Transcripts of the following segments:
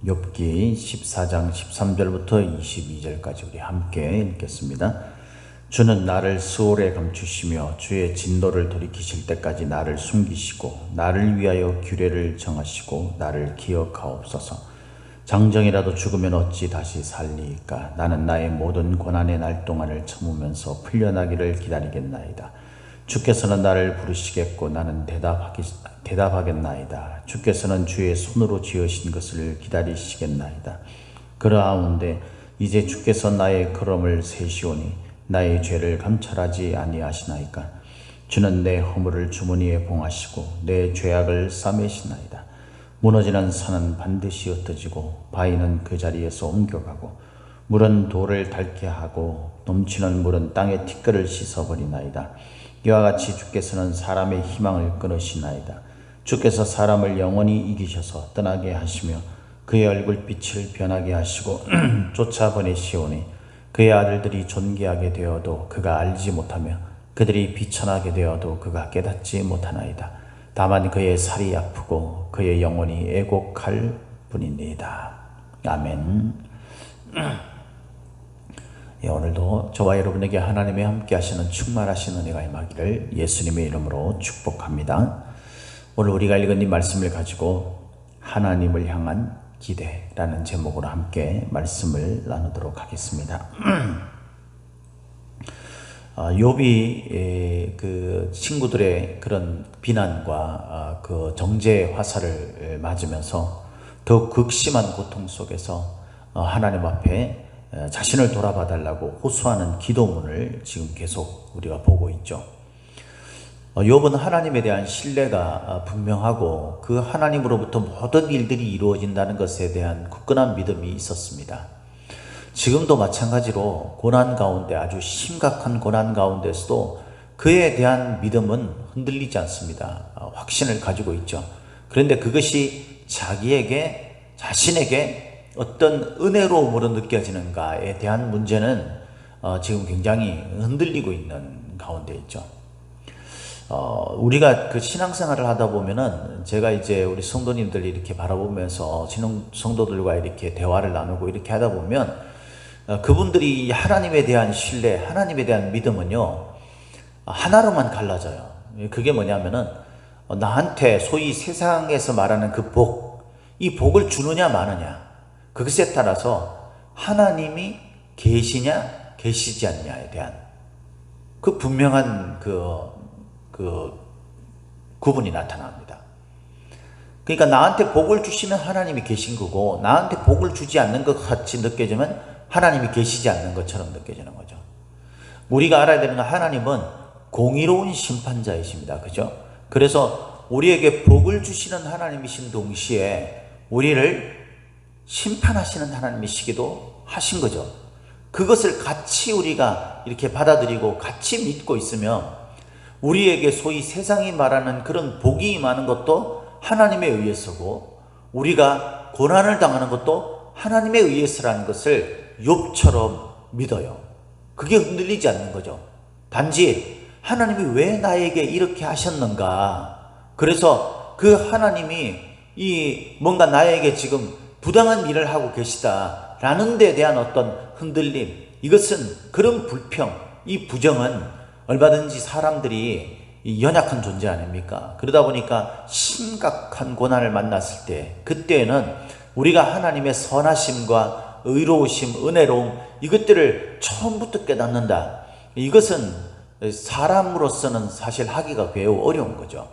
욥기 14장 13절부터 22절까지 우리 함께 읽겠습니다. 주는 나를 스올에 감추시며 주의 진노를 돌이키실 때까지 나를 숨기시고 나를 위하여 규례를 정하시고 나를 기억하옵소서. 장정이라도 죽으면 어찌 다시 살리이까. 나는 나의 모든 고난의 날 동안을 참으면서 풀려나기를 기다리겠나이다. 주께서는 나를 부르시겠고 나는 대답하겠나이다. 주께서는 주의 손으로 지으신 것을 기다리시겠나이다. 그러하온데 이제 주께서 나의 걸음을 세시오니 나의 죄를 감찰하지 아니하시나이까. 주는 내 허물을 주머니에 봉하시고 내 죄악을 싸매시나이다. 무너지는 산은 반드시 흩어지고 바위는 그 자리에서 옮겨가고 물은 돌을 닳게 하고 넘치는 물은 땅의 티끌을 씻어버리나이다. 이와 같이 주께서는 사람의 희망을 끊으시나이다. 주께서 사람을 영원히 이기셔서 떠나게 하시며 그의 얼굴빛을 변하게 하시고 쫓아보내시오니 그의 아들들이 존귀하게 되어도 그가 알지 못하며 그들이 비천하게 되어도 그가 깨닫지 못하나이다. 다만 그의 살이 아프고 그의 영혼이 애곡할 뿐이니이다. 아멘. 오늘도 저와 여러분에게 하나님의 함께 하시는 충만하신 은혜가 임하기를 예수님의 이름으로 축복합니다. 오늘 우리가 읽은 이 말씀을 가지고 하나님을 향한 기대라는 제목으로 함께 말씀을 나누도록 하겠습니다. 욥이 그 친구들의 그런 비난과 그 정죄의 화살을 맞으면서 더욱 극심한 고통 속에서 하나님 앞에 자신을 돌아봐 달라고 호소하는 기도문을 지금 계속 우리가 보고 있죠. 욥은 하나님에 대한 신뢰가 분명하고 그 하나님으로부터 모든 일들이 이루어진다는 것에 대한 굳건한 믿음이 있었습니다. 지금도 마찬가지로 고난 가운데, 아주 심각한 고난 가운데서도 그에 대한 믿음은 흔들리지 않습니다. 확신을 가지고 있죠. 그런데 그것이 자신에게 어떤 은혜로움으로 느껴지는가에 대한 문제는 지금 굉장히 흔들리고 있는 가운데 있죠. 우리가 그 신앙생활을 하다 보면은 제가 이제 우리 성도님들 이렇게 바라보면서 성도들과 이렇게 대화를 나누고 이렇게 하다 보면 그분들이 하나님에 대한 신뢰, 하나님에 대한 믿음은요, 하나로만 갈라져요. 그게 뭐냐면은 나한테 소위 세상에서 말하는 그 이 복을 주느냐 마느냐, 그것에 따라서 하나님이 계시냐 계시지 않냐에 대한 그 분명한 그 구분이 나타납니다. 그러니까 나한테 복을 주시면 하나님이 계신 거고, 나한테 복을 주지 않는 것 같이 느껴지면 하나님이 계시지 않는 것처럼 느껴지는 거죠. 우리가 알아야 되는 건 하나님은 공의로운 심판자이십니다. 그죠? 그래서 우리에게 복을 주시는 하나님이신 동시에 우리를 심판하시는 하나님이시기도 하신 거죠. 그것을 같이 우리가 이렇게 받아들이고 같이 믿고 있으면 우리에게 소위 세상이 말하는 그런 복이 임하는 것도 하나님에 의해서고, 우리가 고난을 당하는 것도 하나님에 의해서라는 것을 욥처럼 믿어요. 그게 흔들리지 않는 거죠. 단지 하나님이 왜 나에게 이렇게 하셨는가, 그래서 그 하나님이 뭔가 나에게 지금 부당한 일을 하고 계시다라는 데 대한 어떤 흔들림, 이것은 그런 불평, 이 부정은 얼마든지 사람들이 연약한 존재 아닙니까? 그러다 보니까 심각한 고난을 만났을 때, 그때는 우리가 하나님의 선하심과 의로우심, 은혜로움, 이것들을 처음부터 깨닫는다. 이것은 사람으로서는 사실 하기가 매우 어려운 거죠.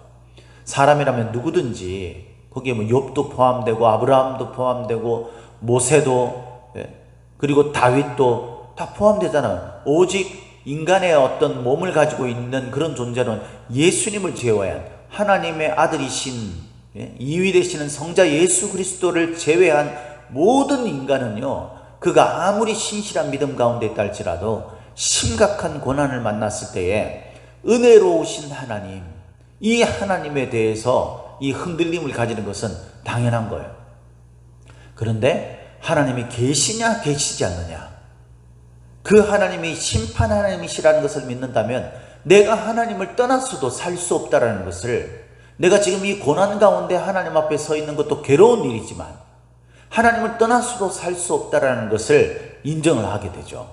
사람이라면 누구든지, 거기에 뭐 욥도 포함되고 아브라함도 포함되고 모세도, 그리고 다윗도 다 포함되잖아요. 오직 인간의 어떤 몸을 가지고 있는 그런 존재는 예수님을 제외한, 하나님의 아들이신, 이위 되시는 성자 예수 그리스도를 제외한 모든 인간은요, 그가 아무리 신실한 믿음 가운데 있다 할지라도 심각한 고난을 만났을 때에 은혜로우신 하나님, 이 하나님에 대해서 이 흔들림을 가지는 것은 당연한 거예요. 그런데 하나님이 계시냐 계시지 않느냐, 그 하나님이 심판 하나님이시라는 것을 믿는다면 내가 하나님을 떠났어도 살 수 없다라는 것을, 내가 지금 이 고난 가운데 하나님 앞에 서 있는 것도 괴로운 일이지만 하나님을 떠나서도 살 수 없다라는 것을 인정을 하게 되죠.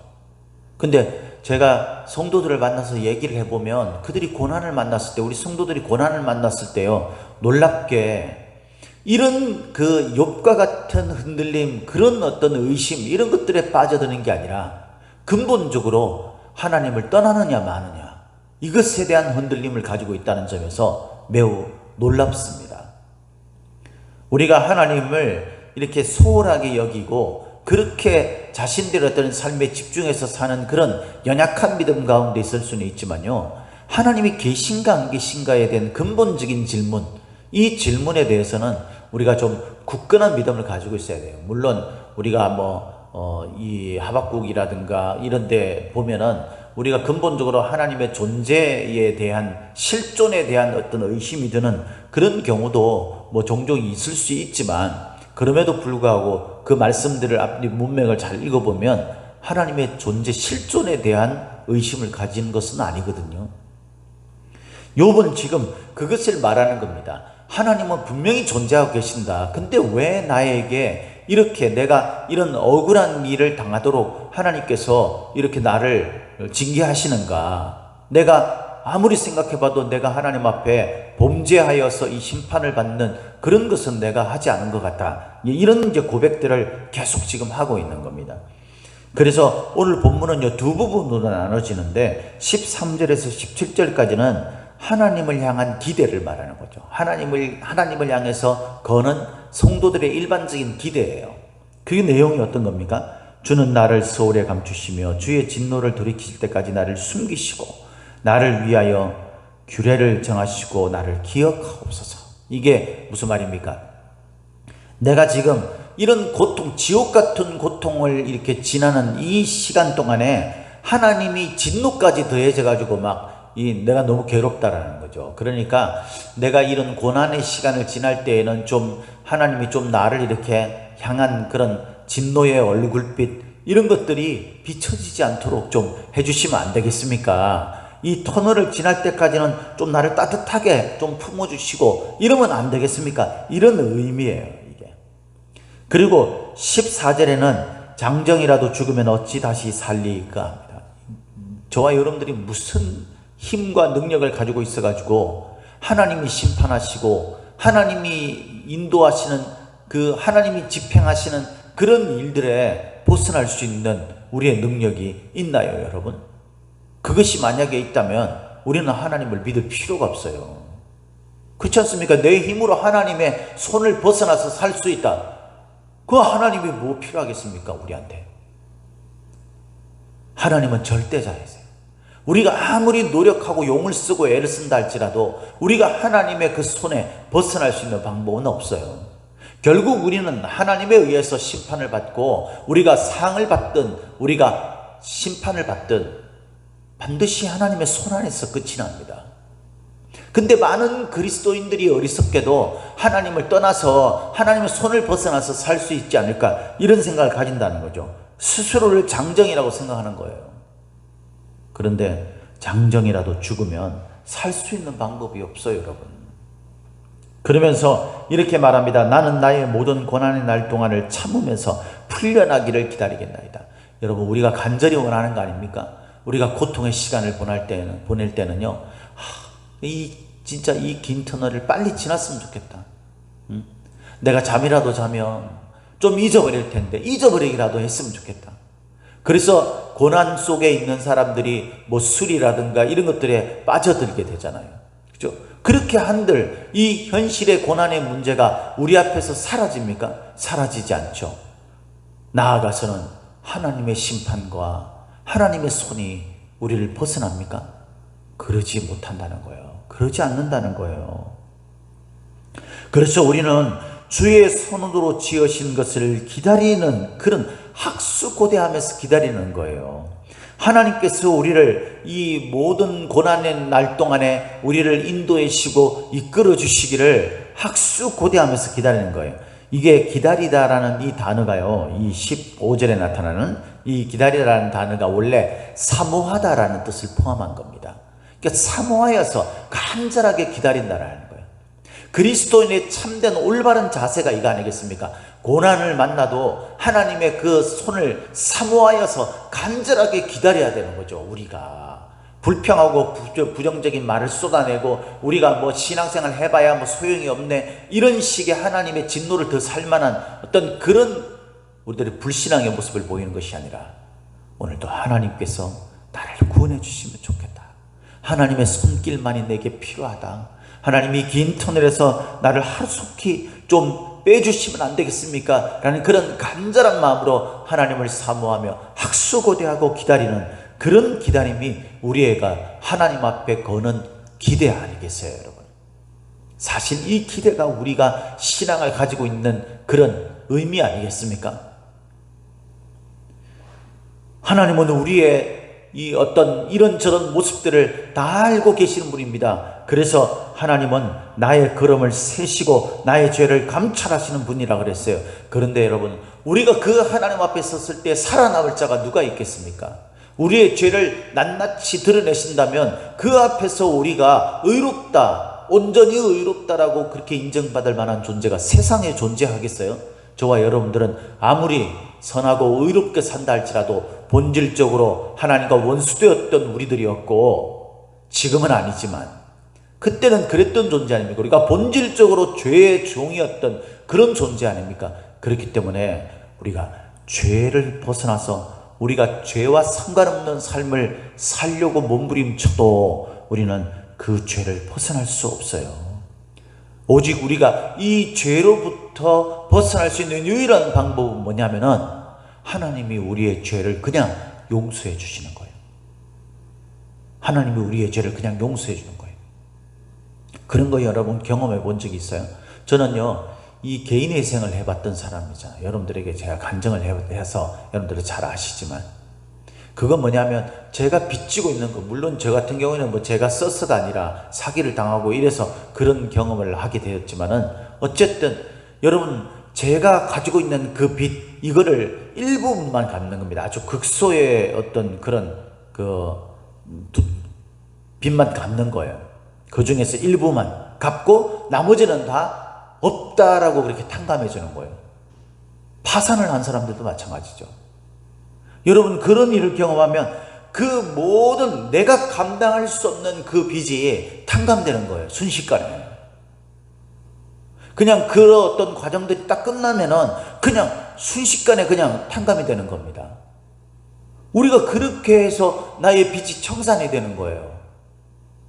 근데 제가 성도들을 만나서 얘기를 해보면 그들이 고난을 만났을 때, 우리 성도들이 고난을 만났을 때요, 놀랍게 이런 그 욥과 같은 흔들림, 그런 어떤 의심, 이런 것들에 빠져드는 게 아니라 근본적으로 하나님을 떠나느냐 마느냐, 이것에 대한 흔들림을 가지고 있다는 점에서 매우 놀랍습니다. 우리가 하나님을 이렇게 소홀하게 여기고 그렇게 자신들의 어떤 삶에 집중해서 사는 그런 연약한 믿음 가운데 있을 수는 있지만요, 하나님이 계신가 안 계신가에 대한 근본적인 질문, 이 질문에 대해서는 우리가 좀 굳건한 믿음을 가지고 있어야 돼요. 물론 우리가 이 하박국이라든가 이런 데 보면은 우리가 근본적으로 하나님의 존재에 대한, 실존에 대한 어떤 의심이 드는 그런 경우도 종종 있을 수 있지만, 그럼에도 불구하고 그 말씀들을 앞뒤 문맥을 잘 읽어보면 하나님의 존재, 실존에 대한 의심을 가진 것은 아니거든요. 욥은 지금 그것을 말하는 겁니다. 하나님은 분명히 존재하고 계신다. 근데 왜 나에게 이렇게 내가 이런 억울한 일을 당하도록 하나님께서 이렇게 나를 징계하시는가? 내가 아무리 생각해봐도 내가 하나님 앞에 범죄하여서 이 심판을 받는 그런 것은 내가 하지 않은 것 같다. 이런 이제 고백들을 계속 지금 하고 있는 겁니다. 그래서 오늘 본문은 두 부분으로 나눠지는데 13절에서 17절까지는 하나님을 향한 기대를 말하는 거죠. 하나님을 향해서 거는 성도들의 일반적인 기대예요. 그 내용이 어떤 겁니까? 주는 나를 소홀에 감추시며 주의 진노를 돌이키실 때까지 나를 숨기시고 나를 위하여 규례를 정하시고 나를 기억하옵소서. 이게 무슨 말입니까? 내가 지금 이런 고통, 지옥 같은 고통을 이렇게 지나는 이 시간 동안에 하나님이 진노까지 더해져 가지고 내가 너무 괴롭다라는 거죠. 그러니까 내가 이런 고난의 시간을 지날 때에는 좀 하나님이 좀 나를 이렇게 향한 그런 진노의 얼굴빛, 이런 것들이 비춰지지 않도록 좀 해주시면 안 되겠습니까? 이 터널을 지날 때까지는 좀 나를 따뜻하게 좀 품어주시고 이러면 안 되겠습니까? 이런 의미예요, 이게. 그리고 14절에는 장정이라도 죽으면 어찌 다시 살리까 합니다. 저와 여러분들이 무슨 힘과 능력을 가지고 있어가지고 하나님이 심판하시고 하나님이 인도하시는, 그 하나님이 집행하시는 그런 일들에 벗어날 수 있는 우리의 능력이 있나요, 여러분? 그것이 만약에 있다면 우리는 하나님을 믿을 필요가 없어요. 그렇지 않습니까? 내 힘으로 하나님의 손을 벗어나서 살 수 있다. 그 하나님이 뭐 필요하겠습니까, 우리한테? 하나님은 절대자이세요. 우리가 아무리 노력하고 용을 쓰고 애를 쓴다 할지라도 우리가 하나님의 그 손에 벗어날 수 있는 방법은 없어요. 결국 우리는 하나님에 의해서 심판을 받고 우리가 상을 받든 우리가 심판을 받든 반드시 하나님의 손 안에서 끝이 납니다. 근데 많은 그리스도인들이 어리석게도 하나님을 떠나서 하나님의 손을 벗어나서 살 수 있지 않을까, 이런 생각을 가진다는 거죠. 스스로를 장정이라고 생각하는 거예요. 그런데 장정이라도 죽으면 살 수 있는 방법이 없어요, 여러분. 그러면서 이렇게 말합니다. 나는 나의 모든 고난의 날 동안을 참으면서 풀려나기를 기다리겠나이다. 여러분, 우리가 간절히 원하는 거 아닙니까? 우리가 고통의 시간을 보낼 때는요, 진짜 이 긴 터널을 빨리 지났으면 좋겠다. 내가 잠이라도 자면 좀 잊어버릴 텐데 잊어버리기라도 했으면 좋겠다. 그래서 고난 속에 있는 사람들이 술이라든가 이런 것들에 빠져들게 되잖아요. 그죠? 그렇게 한들 이 현실의 고난의 문제가 우리 앞에서 사라집니까? 사라지지 않죠. 나아가서는 하나님의 심판과 하나님의 손이 우리를 벗어납니까? 그러지 못한다는 거예요. 그러지 않는다는 거예요. 그래서 우리는 주의 손으로 지으신 것을 기다리는, 그런 학수고대하면서 기다리는 거예요. 하나님께서 우리를 이 모든 고난의 날 동안에 우리를 인도해 주시고 이끌어 주시기를 학수고대하면서 기다리는 거예요. 이게 기다리다라는 이 단어가요, 이 15절에 나타나는 이 기다리다라는 단어가 원래 사모하다라는 뜻을 포함한 겁니다. 그러니까 사모하여서 간절하게 기다린다라는 거예요. 그리스도인의 참된 올바른 자세가 이거 아니겠습니까? 고난을 만나도 하나님의 그 손을 사모하여서 간절하게 기다려야 되는 거죠. 우리가 불평하고 부정적인 말을 쏟아내고 우리가 뭐 신앙생활 해봐야 뭐 소용이 없네, 이런 식의 하나님의 진노를 더 살만한 어떤 그런 우리들의 불신앙의 모습을 보이는 것이 아니라, 오늘도 하나님께서 나를 구원해 주시면 좋겠다, 하나님의 손길만이 내게 필요하다, 하나님이 긴 터널에서 나를 하루속히 좀 빼주시면 안 되겠습니까? 라는 그런 간절한 마음으로 하나님을 사모하며 학수고대하고 기다리는 그런 기다림이 우리가 하나님 앞에 거는 기대 아니겠어요, 여러분? 사실 이 기대가 우리가 신앙을 가지고 있는 그런 의미 아니겠습니까? 하나님은 우리의 이 어떤 이런저런 모습들을 다 알고 계시는 분입니다. 그래서 하나님은 나의 걸음을 세시고 나의 죄를 감찰하시는 분이라 그랬어요. 그런데 여러분, 우리가 그 하나님 앞에 섰을 때 살아남을 자가 누가 있겠습니까? 우리의 죄를 낱낱이 드러내신다면 그 앞에서 우리가 의롭다, 온전히 의롭다라고 그렇게 인정받을 만한 존재가 세상에 존재하겠어요? 저와 여러분들은 아무리 선하고 의롭게 산다 할지라도 본질적으로 하나님과 원수되었던 우리들이었고, 지금은 아니지만 그때는 그랬던 존재 아닙니까? 우리가 본질적으로 죄의 종이었던 그런 존재 아닙니까? 그렇기 때문에 우리가 죄를 벗어나서 우리가 죄와 상관없는 삶을 살려고 몸부림쳐도 우리는 그 죄를 벗어날 수 없어요. 오직 우리가 이 죄로부터 벗어날 수 있는 유일한 방법은 뭐냐면은 하나님이 우리의 죄를 그냥 용서해 주시는 거예요. 하나님이 우리의 죄를 그냥 용서해 주는 거예요. 그런 거 여러분 경험해 본 적이 있어요? 저는요, 이 개인회생을 해봤던 사람이잖아요. 여러분들에게 제가 간증을 해서 여러분들은 잘 아시지만, 그건 뭐냐면 제가 빚지고 있는 거, 물론 저 같은 경우에는 뭐 제가 써서가 아니라 사기를 당하고 이래서 그런 경험을 하게 되었지만은, 어쨌든 여러분, 제가 가지고 있는 그 빚, 이거를 일부분만 갚는 겁니다. 아주 극소의 어떤 그런 빚만 갚는 거예요. 그 중에서 일부만 갚고 나머지는 다 없다라고 그렇게 탕감해 주는 거예요. 파산을 한 사람들도 마찬가지죠. 여러분, 그런 일을 경험하면 그 모든 내가 감당할 수 없는 그 빚이 탕감되는 거예요. 순식간에. 그냥 그런 어떤 과정들이 딱 끝나면은 그냥 순식간에 그냥 탕감이 되는 겁니다. 우리가 그렇게 해서 나의 빚이 청산이 되는 거예요.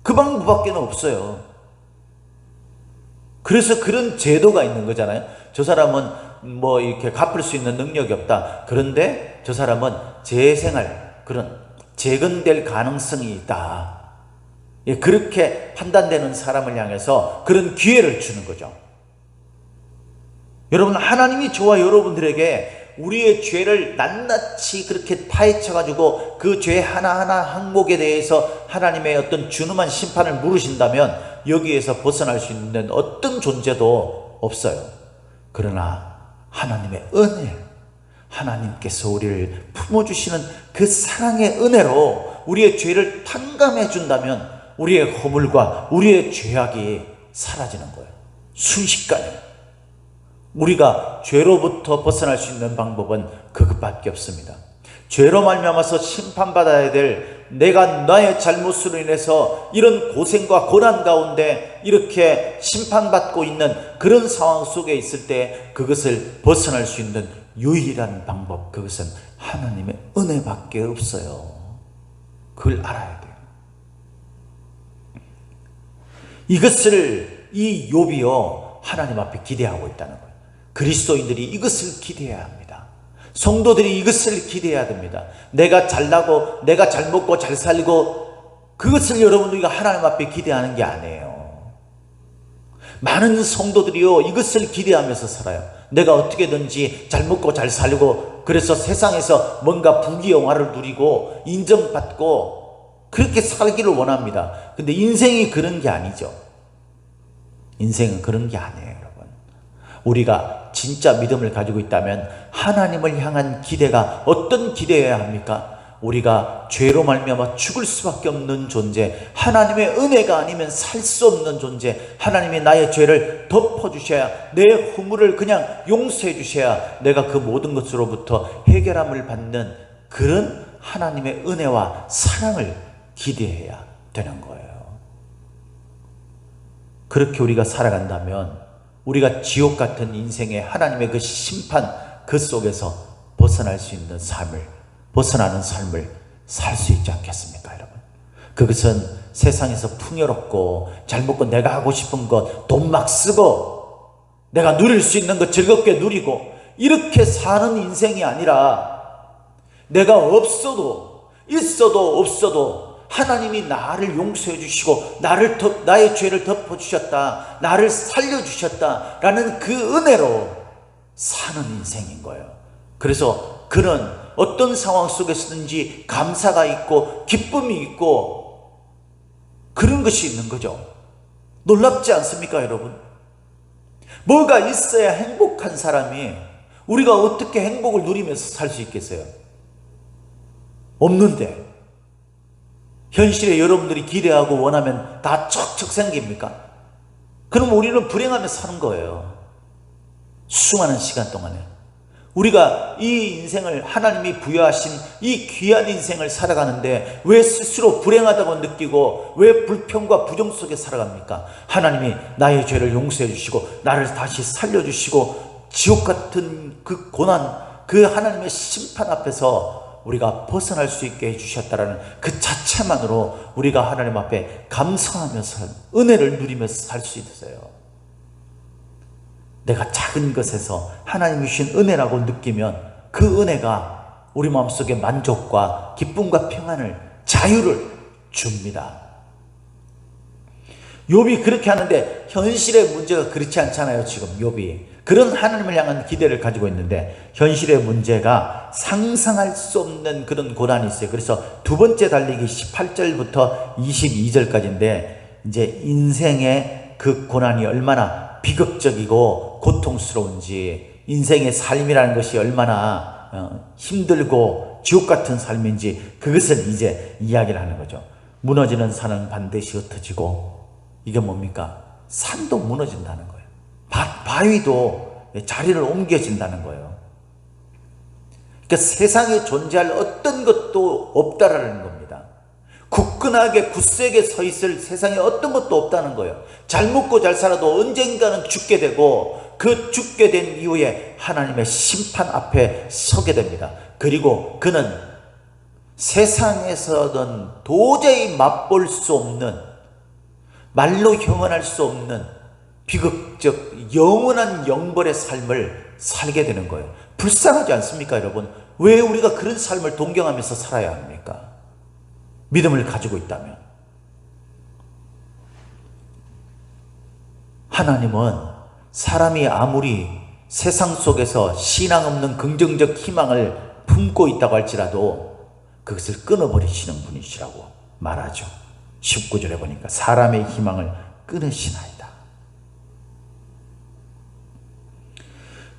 그 방법밖에 없어요. 그래서 그런 제도가 있는 거잖아요. 저 사람은 뭐 이렇게 갚을 수 있는 능력이 없다. 그런데 저 사람은 재생할, 그런 재건될 가능성이 있다. 예, 그렇게 판단되는 사람을 향해서 그런 기회를 주는 거죠. 여러분, 하나님이 저와 여러분들에게 우리의 죄를 낱낱이 그렇게 파헤쳐가지고 그 죄 하나하나 항목에 대해서 하나님의 어떤 준엄한 심판을 물으신다면 여기에서 벗어날 수 있는 어떤 존재도 없어요. 그러나 하나님의 은혜, 하나님께서 우리를 품어주시는 그 사랑의 은혜로 우리의 죄를 탕감해 준다면 우리의 허물과 우리의 죄악이 사라지는 거예요. 순식간에. 우리가 죄로부터 벗어날 수 있는 방법은 그것밖에 없습니다. 죄로 말미암아서 심판받아야 될 내가 나의 잘못으로 인해서 이런 고생과 고난 가운데 이렇게 심판받고 있는 그런 상황 속에 있을 때 그것을 벗어날 수 있는 유일한 방법, 그것은 하나님의 은혜밖에 없어요. 그걸 알아야 돼요. 이것을 이 욥이요, 하나님 앞에 기대하고 있다는 거예요. 그리스도인들이 이것을 기대해야 합니다. 성도들이 이것을 기대해야 됩니다. 내가 잘나고 내가 잘 먹고 잘 살고, 그것을 여러분들이 하나님 앞에 기대하는 게 아니에요. 많은 성도들이요, 이것을 기대하면서 살아요. 내가 어떻게든지 잘 먹고 잘 살고, 그래서 세상에서 뭔가 부귀영화를 누리고 인정받고 그렇게 살기를 원합니다. 근데 인생이 그런 게 아니죠. 인생은 그런 게 아니에요, 여러분. 우리가 진짜 믿음을 가지고 있다면 하나님을 향한 기대가 어떤 기대여야 합니까? 우리가 죄로 말미암아 죽을 수밖에 없는 존재, 하나님의 은혜가 아니면 살 수 없는 존재, 하나님이 나의 죄를 덮어주셔야, 내 허물을 그냥 용서해 주셔야 내가 그 모든 것으로부터 해결함을 받는 그런 하나님의 은혜와 사랑을 기대해야 되는 거예요. 그렇게 우리가 살아간다면 우리가 지옥 같은 인생의 하나님의 그 심판 그 속에서 벗어날 수 있는 삶을, 벗어나는 삶을 살 수 있지 않겠습니까, 여러분? 그것은 세상에서 풍요롭고 잘 먹고 내가 하고 싶은 것 돈 막 쓰고 내가 누릴 수 있는 것 즐겁게 누리고 이렇게 사는 인생이 아니라, 내가 없어도 있어도 없어도 하나님이 나를 용서해 주시고 나의 죄를 덮어주셨다, 나를 살려주셨다라는 그 은혜로 사는 인생인 거예요. 그래서 그는 어떤 상황 속에서든지 감사가 있고 기쁨이 있고 그런 것이 있는 거죠. 놀랍지 않습니까, 여러분? 뭐가 있어야 행복한 사람이 우리가 어떻게 행복을 누리면서 살 수 있겠어요? 없는데 현실에 여러분들이 기대하고 원하면 다 척척 생깁니까? 그럼 우리는 불행하며 사는 거예요. 수많은 시간 동안에 우리가 이 인생을, 하나님이 부여하신 이 귀한 인생을 살아가는데 왜 스스로 불행하다고 느끼고 왜 불평과 부정 속에 살아갑니까? 하나님이 나의 죄를 용서해 주시고 나를 다시 살려주시고 지옥 같은 그 고난, 그 하나님의 심판 앞에서 우리가 벗어날 수 있게 해주셨다라는 그 자체만으로 우리가 하나님 앞에 감사하면서 은혜를 누리면서 살 수 있어요. 내가 작은 것에서 하나님이 주신 은혜라고 느끼면 그 은혜가 우리 마음속에 만족과 기쁨과 평안을, 자유를 줍니다. 욥이 그렇게 하는데 현실의 문제가 그렇지 않잖아요. 지금 욥이 그런 하나님을 향한 기대를 가지고 있는데 현실의 문제가 상상할 수 없는 그런 고난이 있어요. 그래서 두 번째 달리기 18절부터 22절까지인데 이제 인생의 그 고난이 얼마나 비극적이고 고통스러운지, 인생의 삶이라는 것이 얼마나 힘들고 지옥 같은 삶인지 그것을 이제 이야기를 하는 거죠. 무너지는 산은 반드시 흩어지고, 이게 뭡니까? 산도 무너진다는 거예요. 바위도 자리를 옮겨진다는 거예요. 그러니까 세상에 존재할 어떤 것도 없다라는 겁니다. 굳건하게 굳세게 서 있을 세상에 어떤 것도 없다는 거예요. 잘 먹고 잘 살아도 언젠가는 죽게 되고 그 죽게 된 이후에 하나님의 심판 앞에 서게 됩니다. 그리고 그는 세상에서는 도저히 맛볼 수 없는, 말로 형언할 수 없는 비극적 영원한 영벌의 삶을 살게 되는 거예요. 불쌍하지 않습니까, 여러분? 왜 우리가 그런 삶을 동경하면서 살아야 합니까? 믿음을 가지고 있다면. 하나님은 사람이 아무리 세상 속에서 신앙 없는 긍정적 희망을 품고 있다고 할지라도 그것을 끊어버리시는 분이시라고 말하죠. 19절에 보니까 사람의 희망을 끊으시나이다.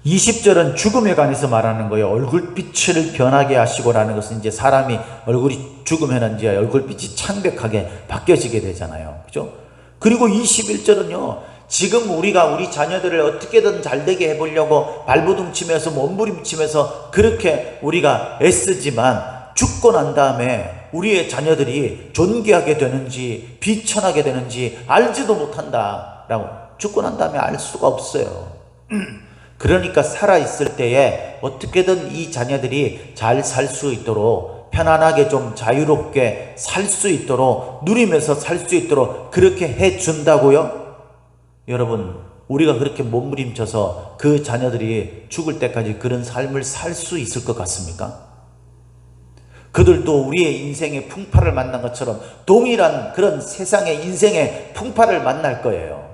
20절은 죽음에 관해서 말하는 거예요. 얼굴빛을 변하게 하시고라는 것은 이제 사람이 얼굴이 죽으면 이제 얼굴빛이 창백하게 바뀌어지게 되잖아요. 그죠? 그리고 21절은요, 지금 우리가 우리 자녀들을 어떻게든 잘되게 해보려고 발버둥치면서 몸부림치면서 그렇게 우리가 애쓰지만 죽고 난 다음에 우리의 자녀들이 존귀하게 되는지 비천하게 되는지 알지도 못한다라고. 죽고 난 다음에 알 수가 없어요. 그러니까 살아있을 때에 어떻게든 이 자녀들이 잘 살 수 있도록, 편안하게 좀 자유롭게 살 수 있도록, 누리면서 살 수 있도록 그렇게 해준다고요? 여러분, 우리가 그렇게 몸부림쳐서 그 자녀들이 죽을 때까지 그런 삶을 살 수 있을 것 같습니까? 그들도 우리의 인생의 풍파를 만난 것처럼 동일한 그런 세상의 인생의 풍파를 만날 거예요.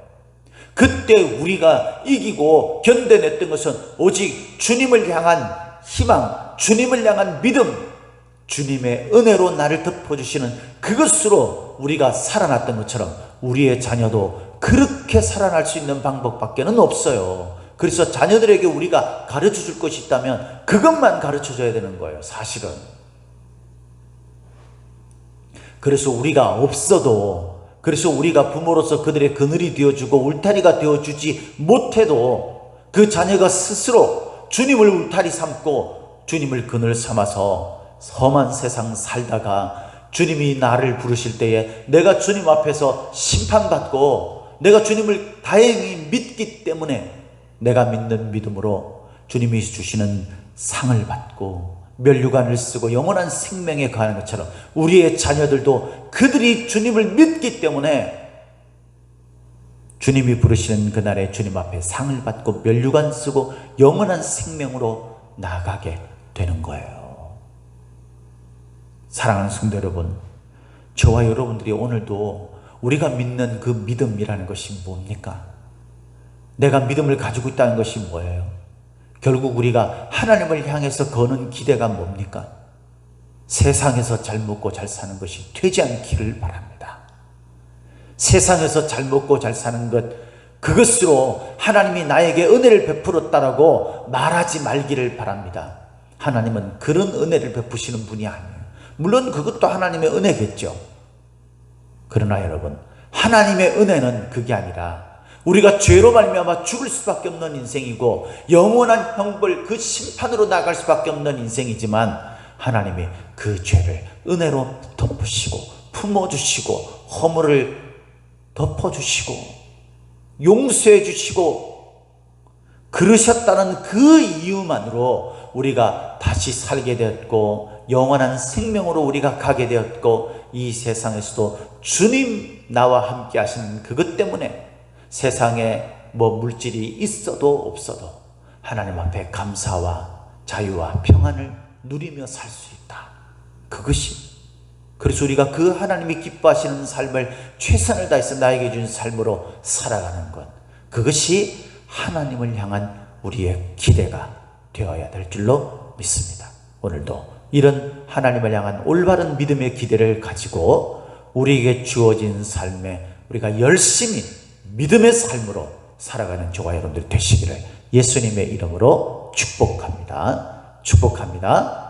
그때 우리가 이기고 견뎌냈던 것은 오직 주님을 향한 희망, 주님을 향한 믿음, 주님의 은혜로 나를 덮어주시는 그것으로 우리가 살아났던 것처럼 우리의 자녀도 그렇게 살아날 수 있는 방법밖에는 없어요. 그래서 자녀들에게 우리가 가르쳐 줄 것이 있다면 그것만 가르쳐 줘야 되는 거예요. 사실은 그래서 우리가 없어도, 그래서 우리가 부모로서 그들의 그늘이 되어주고 울타리가 되어주지 못해도 그 자녀가 스스로 주님을 울타리 삼고 주님을 그늘 삼아서 험한 세상 살다가 주님이 나를 부르실 때에 내가 주님 앞에서 심판받고 내가 주님을 다행히 믿기 때문에 내가 믿는 믿음으로 주님이 주시는 상을 받고 면류관을 쓰고 영원한 생명에 가는 것처럼 우리의 자녀들도 그들이 주님을 믿기 때문에 주님이 부르시는 그날에 주님 앞에 상을 받고 면류관 쓰고 영원한 생명으로 나가게 되는 거예요. 사랑하는 성도 여러분, 저와 여러분들이 오늘도 우리가 믿는 그 믿음이라는 것이 뭡니까? 내가 믿음을 가지고 있다는 것이 뭐예요? 결국 우리가 하나님을 향해서 거는 기대가 뭡니까? 세상에서 잘 먹고 잘 사는 것이 되지 않기를 바랍니다. 세상에서 잘 먹고 잘 사는 것, 그것으로 하나님이 나에게 은혜를 베풀었다라고 말하지 말기를 바랍니다. 하나님은 그런 은혜를 베푸시는 분이 아니에요. 물론 그것도 하나님의 은혜겠죠. 그러나 여러분, 하나님의 은혜는 그게 아니라 우리가 죄로 말미암아 죽을 수밖에 없는 인생이고 영원한 형벌, 그 심판으로 나갈 수밖에 없는 인생이지만 하나님이 그 죄를 은혜로 덮으시고 품어주시고 허물을 덮어주시고 용서해 주시고 그러셨다는 그 이유만으로 우리가 다시 살게 되었고 영원한 생명으로 우리가 가게 되었고 이 세상에서도 주님 나와 함께 하시는 그것 때문에 세상에 뭐 물질이 있어도 없어도 하나님 앞에 감사와 자유와 평안을 누리며 살 수 있다. 그것이, 그래서 우리가 그 하나님이 기뻐하시는 삶을 최선을 다해서 나에게 준 삶으로 살아가는 것, 그것이 하나님을 향한 우리의 기대가 되어야 될 줄로 믿습니다. 오늘도 이런 하나님을 향한 올바른 믿음의 기대를 가지고 우리에게 주어진 삶에 우리가 열심히 믿음의 삶으로 살아가는 저와 여러분들 되시기를 예수님의 이름으로 축복합니다. 축복합니다.